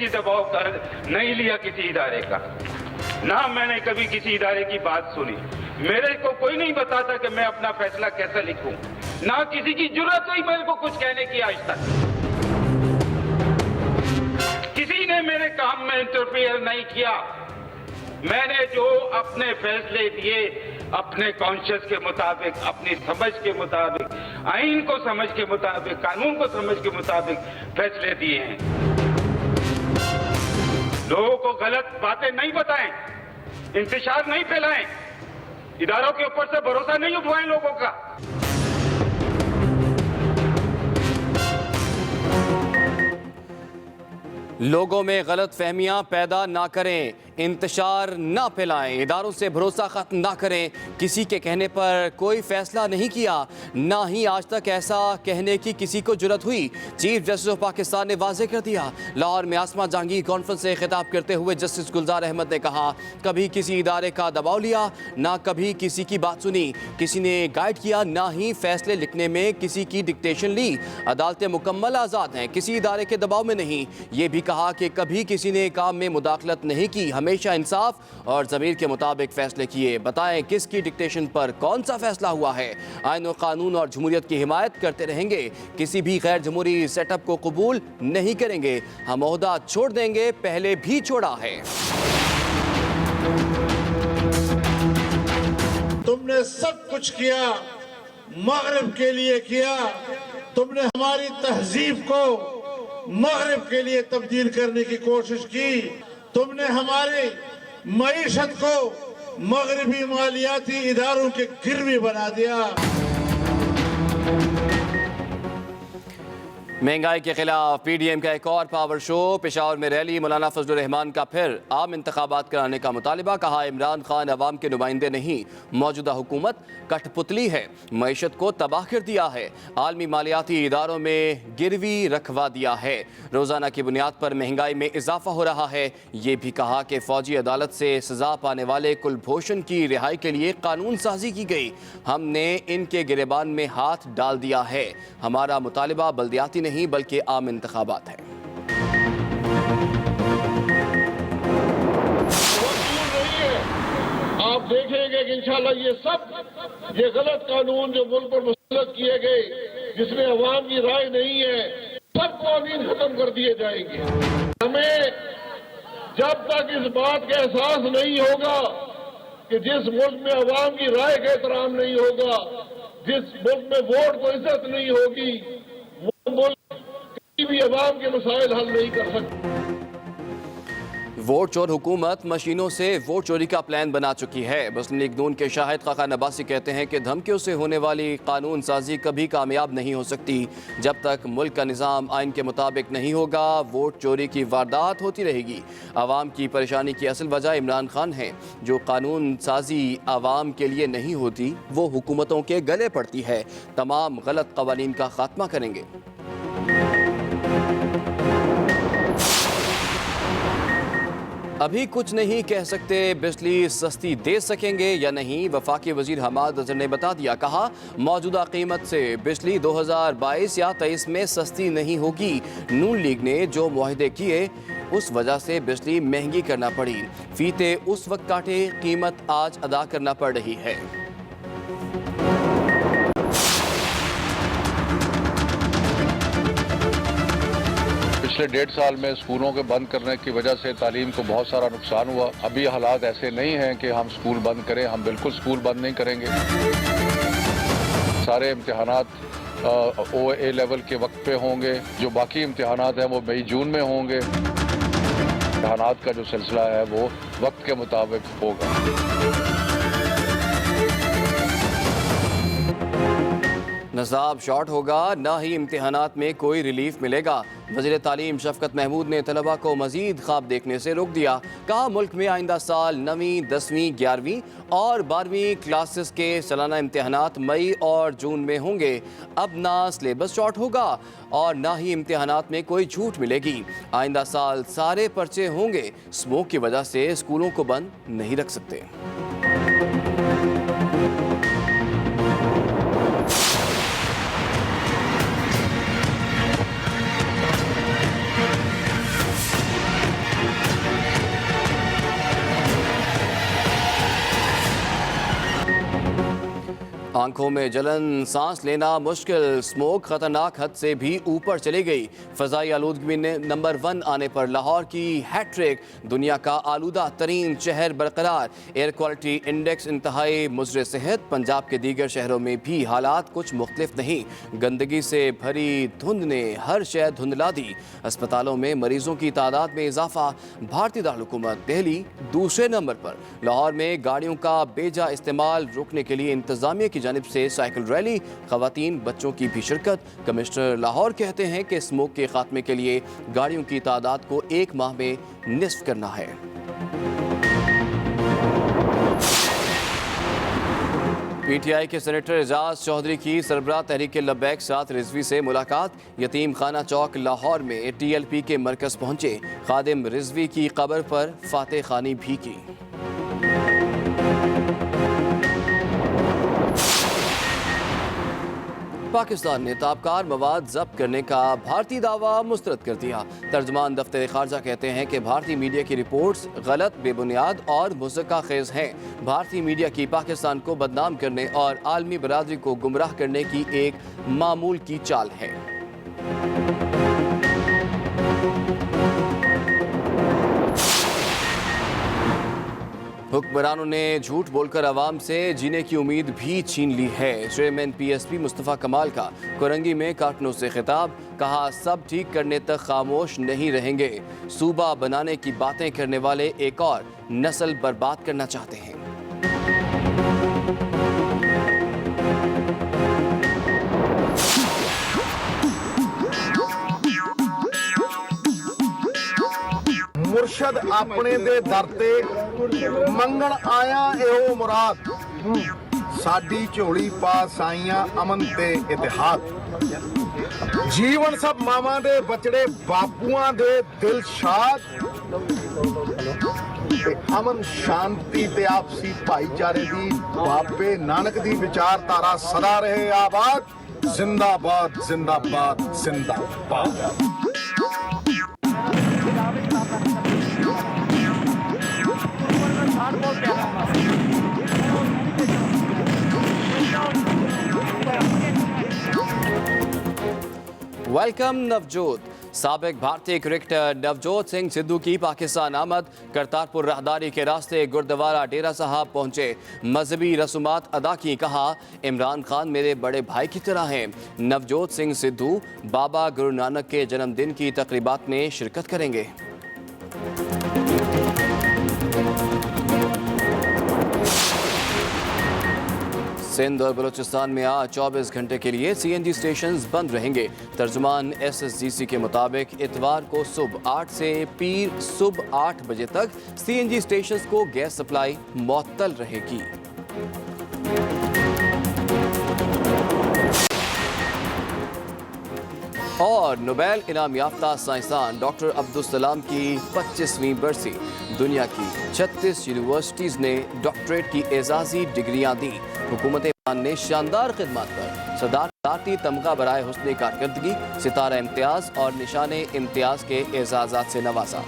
किसी दबाव का नहीं लिया किसी इदारे का, ना मैंने कभी किसी इदारे की बात सुनी। मेरे को कोई नहीं बताता कि मैं अपना फैसला कैसे लिखूं, ना किसी की जरूरत हुई मेरे को कुछ कहने की आज तक। किसी ने मेरे काम में इंटरफेयर नहीं किया। मैंने जो अपने फैसले दिए अपने कॉन्शियस के मुताबिक, अपनी समझ के मुताबिक, आइन को समझ के मुताबिक, कानून को समझ के मुताबिक फैसले दिए हैं। लोगों को गलत बातें नहीं बताएं, इंतशार नहीं फैलाएं, इदारों के ऊपर से भरोसा नहीं उठवाएं लोगों का। लोगों में गलत फहमियां पैदा ना करें, इंतशार ना फैलाएं, इदारों से भरोसा खत्म ना करें। किसी के कहने पर कोई फैसला नहीं किया, ना ही आज तक ऐसा कहने की किसी को जुर्रत हुई। चीफ जस्टिस ऑफ पाकिस्तान ने वाज़ेह कर दिया। लाहौर में आसमा जहांगीर कॉन्फ्रेंस से खिताब करते हुए जस्टिस गुलजार अहमद ने कहा, कभी किसी इदारे का दबाव लिया, ना कभी किसी की बात सुनी, किसी ने गाइड किया, ना ही फैसले लिखने में किसी की डिक्टेशन ली। अदालतें मुकम्मल आज़ाद हैं, किसी इदारे के दबाव में नहीं। ये भी कहा कि कभी किसी ने काम में मुदाखलत नहीं की, हमेशा इंसाफ और ज़मीर के मुताबिक फैसले किए। बताएं किसकी डिक्टेशन पर कौन सा फैसला हुआ है। आइन और कानून और जमहूरियत की हिमायत करते रहेंगे, किसी भी गैर जमहूरी सेटअप को कबूल नहीं करेंगे। हम ओहदा छोड़ देंगे, पहले भी छोड़ा है। तुमने सब कुछ किया, मगरिब के लिए किया। तुमने हमारी तहजीब को मगरिब के लिए तब्दील करने की कोशिश की। तुमने हमारी मईशत को मगरिबी मालियाती इदारों के गिरवी बना दिया। महंगाई के खिलाफ पीडीएम का एक और पावर शो। पेशावर में रैली, मौलाना फजलुर रहमान का फिर आम इंतखाबात कराने का मुतालिबा। कहा, इमरान खान अवाम के नुमाइंदे नहीं, मौजूदा हुकूमत कठपुतली है, मईशत को तबाह कर दिया है, आलमी मालियाती इदारों में गिरवी रखवा दिया है, रोज़ाना की बुनियाद पर महंगाई में इजाफा हो रहा है। ये भी कहा कि फौजी अदालत से सजा पाने वाले कुलभूषण की रिहाई के लिए कानून साजी की गई। हमने इनके गिरेबान में हाथ डाल दिया है। हमारा मुतालिबा बल्दियाती नहीं बल्कि आम इंतखाबात है। आप देखेंगे कि इंशाल्लाह ये गलत कानून जो मुल्क पर मुसल्लत किए गए, जिसमें अवाम की राय नहीं है, सब कानून खत्म कर दिए जाएंगे। हमें जब तक इस बात का एहसास नहीं होगा कि जिस मुल्क में अवाम की राय का एहतराम नहीं होगा, जिस मुल्क में वोट को इज्जत नहीं होगी, वो मुल्क कभी भी अवाम के मसाइल हल नहीं कर सकते। वोट चोर हुकूमत मशीनों से वोट चोरी का प्लान बना चुकी है। मुस्लिम लीग नून के शाहिद खान अब्बासी कहते हैं कि धमकियों से होने वाली कानून साजी कभी कामयाब नहीं हो सकती। जब तक मुल्क का निज़ाम आइन के मुताबिक नहीं होगा, वोट चोरी की वारदात होती रहेगी। आवाम की परेशानी की असल वजह इमरान खान है। जो कानून साजी आवाम के लिए नहीं होती, वो हुकूमतों के गले पड़ती है। तमाम गलत कवानीन का खात्मा करेंगे। अभी कुछ नहीं कह सकते, बिजली सस्ती दे सकेंगे या नहीं, वफाकी वजीर हमाद अजहर ने बता दिया। कहा, मौजूदा कीमत से बिजली 2022 या 23 में सस्ती नहीं होगी। नून लीग ने जो मुआहदे किए, उस वजह से बिजली महंगी करना पड़ी। फीते उस वक्त काटे, कीमत आज अदा करना पड़ रही है। पिछले 1.5 साल में स्कूलों के बंद करने की वजह से तालीम को बहुत सारा नुकसान हुआ। अभी हालात ऐसे नहीं हैं कि हम स्कूल बंद करें। हम बिल्कुल स्कूल बंद नहीं करेंगे। सारे इम्तिहानात OA लेवल के वक्त पे होंगे। जो बाकी इम्तिहानात हैं वो मई जून में होंगे। इम्तिहानात का जो सिलसिला है वो वक्त के मुताबिक होगा। निज़ाम शॉर्ट होगा, ना ही इम्तिहानात में कोई रिलीफ मिलेगा। वज़ीर तालीम शफकत महमूद ने तलबा को मज़ीद ख्वाब देखने से रोक दिया। कहा, मुल्क में आइंदा साल 9वीं, 10वीं, 11वीं और 12वीं क्लासेस के सालाना इम्तिहानात मई और जून में होंगे। अब ना सिलेबस शॉर्ट होगा और ना ही इम्तिहानात में कोई छूट मिलेगी। आइंदा साल सारे पर्चे होंगे। स्मोक की वजह से स्कूलों को बंद नहीं रख सकते। आंखों में जलन, सांस लेना मुश्किल, स्मोक खतरनाक हद से भी ऊपर चली गई। फजाई आलूदगी में नंबर 1 आने पर लाहौर की हैट्रिक। दुनिया का आलूदा तरीन शहर बरकरार। एयर क्वालिटी इंडेक्स इंतहाई मुज़र सेहत। पंजाब के दीगर शहरों में भी हालात कुछ मुख्तलिफ नहीं। गंदगी से भरी धुंध ने हर शय धुंधला दी। अस्पतालों में मरीजों की तादाद में इजाफा। भारतीय दारुल हुकूमत दिल्ली दूसरे नंबर पर। लाहौर में गाड़ियों का बेजा इस्तेमाल रोकने के लिए इंतजामिया की जानिब से साइकिल रैली, खवातीन बच्चों की भी शिरकत। कमिश्नर लाहौर कहते हैं कि स्मोक के खात्मे के लिए गाड़ियों की तादाद को 1 माह में निस्फ करना है। पीटीआई के सेनेटर एजाज चौधरी की सरबराह तहरीक लब्बैक साथ रिजवी से मुलाकात। यतीम खाना चौक लाहौर में टीएलपी के मरकज पहुंचे। खादिम रिजवी की कब्र पर फातह खानी भी की। पाकिस्तान ने ताबकार मवाद जब्त करने का भारतीय दावा मुस्तरद कर दिया। तर्जमान दफ्तर खारजा कहते हैं कि भारतीय मीडिया की रिपोर्ट्स गलत, बेबुनियाद और मुज़क्का खेज हैं। भारतीय मीडिया की पाकिस्तान को बदनाम करने और आलमी बरादरी को गुमराह करने की एक मामूल की चाल है। हुक्मरानों ने झूठ बोलकर आवाम से जीने की उम्मीद भी छीन ली है। चेयरमैन पीएसपी मुस्तफ़ा कमाल का कोरंगी में कारकुनों से खिताब। कहा, सब ठीक करने तक खामोश नहीं रहेंगे। सूबा बनाने की बातें करने वाले एक और नस्ल बर्बाद करना चाहते हैं। मुर्शद अपने दे दर ते मंगण आया एहो मुराद। साडी झोली पास आईया अमन ते इतिहाद। जीवन सब मावां दे बचड़े बापूआं दे दिल शाद। अमन शांति ते आपसी भाईचारे दी बाबे नानक दी विचारधारा सदा रहे आबाद। जिंदाबाद जिंदाबाद जिंदाबाद। वेलकम नवजोत। साबिक भारतीय क्रिकेटर नवजोत सिंह सिद्धू की पाकिस्तान आमद। करतारपुर राहदारी के रास्ते गुरुद्वारा डेरा साहब पहुंचे। मजहबी रसूमात अदा की। कहा, इमरान खान मेरे बड़े भाई की तरह हैं। नवजोत सिंह सिद्धू बाबा गुरु नानक के जन्मदिन की तकरीबात में शिरकत करेंगे। सिंध और बलूचिस्तान में आज 24 घंटे के लिए सीएनजी स्टेशंस बंद रहेंगे। तर्जुमान एसएसजीसी के मुताबिक इतवार को सुबह 8 से पीर सुबह 8 बजे तक सीएनजी स्टेशंस को गैस सप्लाई मुअत्तल रहेगी। और नोबेल इनाम याफ्ता साइंसदान डॉक्टर अब्दुल सलाम की 25वीं बरसी। दुनिया की 36 यूनिवर्सिटीज़ ने डॉक्टरेट की एजाजी डिग्रियां दी। हुकूमत ईरान ने शानदार खिदमत पर सदारती तमगा बराए हुस्न कारकर्दगी, सितारा इम्तियाज़ और निशाने इम्तियाज़ के एजाज़ात से नवाजा।